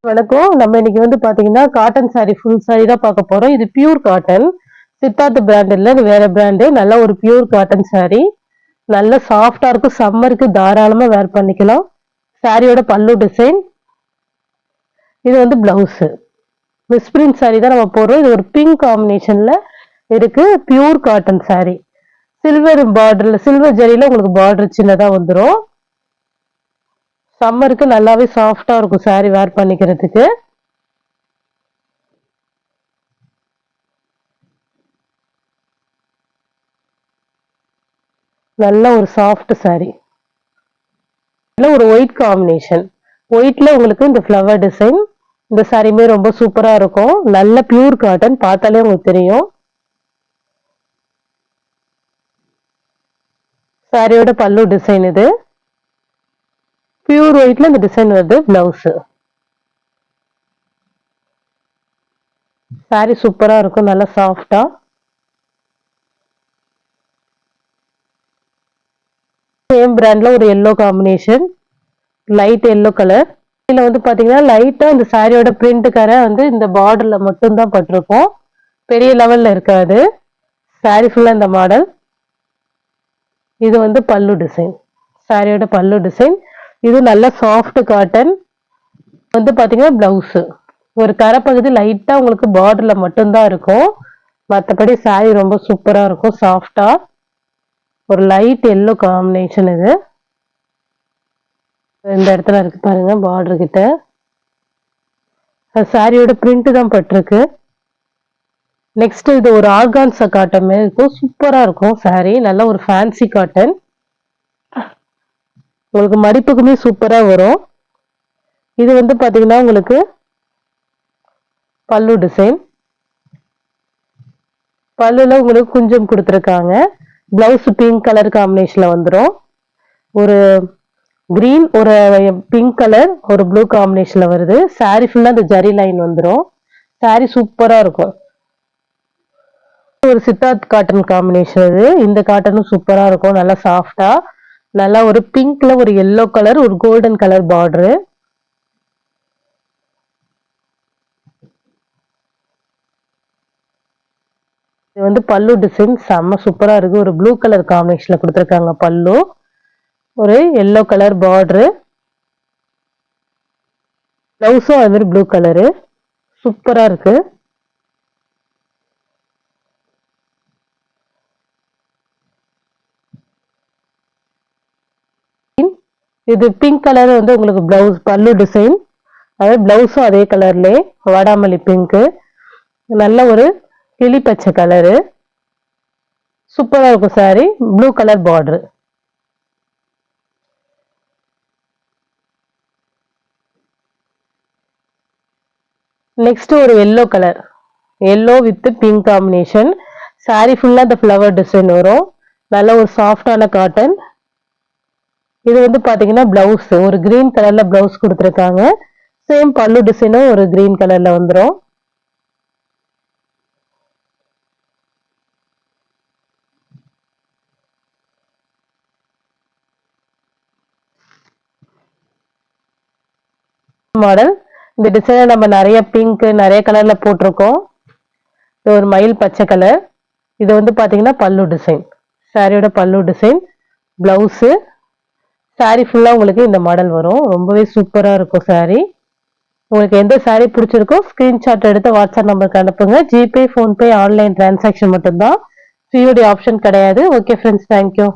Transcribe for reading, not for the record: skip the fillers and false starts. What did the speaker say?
வணக்கம். நம்ம இன்னைக்கு வந்து பாத்தீங்கன்னா காட்டன் சாரி ஃபுல் சாரி தான் பார்க்க போறோம். இது பியூர் காட்டன். சித்தார்த் பிராண்ட் இல்ல, இது வேற பிராண்டு. நல்ல ஒரு பியூர் காட்டன் சாரி. நல்ல சாஃப்டா இருக்கும். சம்மருக்கு தாராளமா வேர் பண்ணிக்கலாம். சாரியோட பல்லு டிசைன். இது வந்து பிளவுஸ். மிஸ்பிரிண்ட் சாரி தான் நம்ம போடுறோம். இது ஒரு பிங்க் காம்பினேஷன்ல இருக்கு. Pure cotton sari. சில்வர் பார்டர்ல, சில்வர் ஜரியில உங்களுக்கு பார்டர் சின்னதா வந்துரும். சம்மருக்கு நல்லாவே சாஃப்டா இருக்கும் சாரி வேர் பண்ணிக்கிறதுக்கு. நல்ல ஒரு சாஃப்ட் சாரி. ஒரு ஒயிட் காம்பினேஷன். ஒயிட்ல உங்களுக்கு இந்த ஃப்ளவர் டிசைன். இந்த சாரியுமே ரொம்ப சூப்பரா இருக்கும். நல்ல பியூர் காட்டன், பார்த்தாலே உங்களுக்கு தெரியும். சாரியோட பல்லு டிசைன் இது. பியூர் ஒயிட்ல இந்த டிசைன் வருது. பிளவுஸ். சாரி சூப்பரா இருக்கும். நல்லா சாஃப்டா. சேம் பிராண்ட்ல ஒரு yellow combination. Light yellow colour. இதுல வந்து பாத்தீங்கன்னா லைட்டா இந்த சாரியோட பிரிண்ட்டுக்கார வந்து இந்த பார்டர்ல மட்டும் தான் பட்டிருக்கும். பெரிய லெவல்ல இருக்காது. சாரி ஃபுல்லா இந்த மாடல். இது வந்து பல்லு டிசைன். சாரியோட பல்லு டிசைன். இது நல்ல சாஃப்ட் காட்டன். வந்து பாத்தீங்கன்னா பிளவுஸ். ஒரு கரைப்பகுதி லைட்டா உங்களுக்கு பார்டர்ல மட்டும்தான் இருக்கும். மற்றபடி சாரி ரொம்ப சூப்பரா இருக்கும். சாஃப்டா ஒரு லைட் எல்லோ காம்பினேஷன். இது இந்த இடத்துல இருக்கு பாருங்க, பார்டர் கிட்ட. சாரியோட பிரிண்ட் தான் பட்டிருக்கு. நெக்ஸ்ட் இது ஒரு ஆர்கான்சா காட்டன் மாதிரி இருக்கும். சூப்பரா இருக்கும் சாரி. நல்ல ஒரு ஃபேன்சி காட்டன். உங்களுக்கு மடிப்புக்குமே சூப்பரா வரும். இது வந்து பாத்தீங்கன்னா உங்களுக்கு பல்லு டிசைன். பல்லுல உங்களுக்கு குஞ்சம் கொடுத்துருக்காங்க. பிளவுஸ் பிங்க் கலர் காம்பினேஷன்ல வந்துடும். ஒரு கிரீன், ஒரு பிங்க் கலர், ஒரு ப்ளூ காம்பினேஷன்ல வருது. சாரி ஃபுல்லா இந்த ஜரி லைன் வந்துடும். சாரி சூப்பரா இருக்கும். ஒரு சித்தார்த் காட்டன் காம்பினேஷன் இது. இந்த காட்டனும் சூப்பரா இருக்கும். நல்லா சாஃப்டா. நல்லா ஒரு பிங்க்ல ஒரு எல்லோ கலர், ஒரு கோல்டன் கலர் பார்டரு. இது வந்து பல்லு டிசைன் செம்ம சூப்பரா இருக்கு. ஒரு ப்ளூ கலர் காம்பினேஷன்ல கொடுத்துருக்காங்க பல்லு. ஒரு எல்லோ கலர் பார்டரு. பிளவுஸும் அது மாதிரி ப்ளூ கலரு. சூப்பரா இருக்கு. இது பிங்க் கலர் வந்து உங்களுக்கு பிளவுஸ் பல்லு டிசைன். அதாவது பிளவுஸும் அதே கலர்லயே வாடாமல்லி பிங்க். நல்ல ஒரு கிளி பச்சை கலரு. சூப்பரா இருக்கும் sari. Blue colour border. Next ஒரு yellow colour. Yellow with pink combination. Sari ஃபுல்லா இந்த ஃப்ளவர் டிசைன் வரும். நல்ல ஒரு சாஃப்டான காட்டன். இது வந்து பாத்தீங்கன்னா பிளவுஸ் ஒரு கிரீன் கலர்ல பிளவுஸ் கொடுத்துருக்காங்க. சேம் பல்லு டிசைனும் ஒரு கிரீன் கலர்ல வந்துடும். மாடல். இந்த டிசைனை நம்ம நிறைய பிங்க், நிறைய கலர்ல போட்டிருக்கோம். இது ஒரு மயில் பச்சை கலர். இது வந்து பாத்தீங்கன்னா பல்லு டிசைன். சாரியோட பல்லு டிசைன். பிளவுஸ். சாரி ஃபுல்லா உங்களுக்கு இந்த மாடல் வரும். ரொம்பவே சூப்பரா இருக்கும் சாரி. உங்களுக்கு எந்த சாரி பிடிச்சிருக்கோ ஸ்கிரீன்ஷாட் எடுத்து வாட்ஸ்அப் நம்பருக்கு அனுப்புங்க. ஜிபே, போன்பே, ஆன்லைன் டிரான்சாக்ஷன் மட்டும்தான். சிஓடி ஆப்ஷன் கிடையாது. Okay friends, thank you.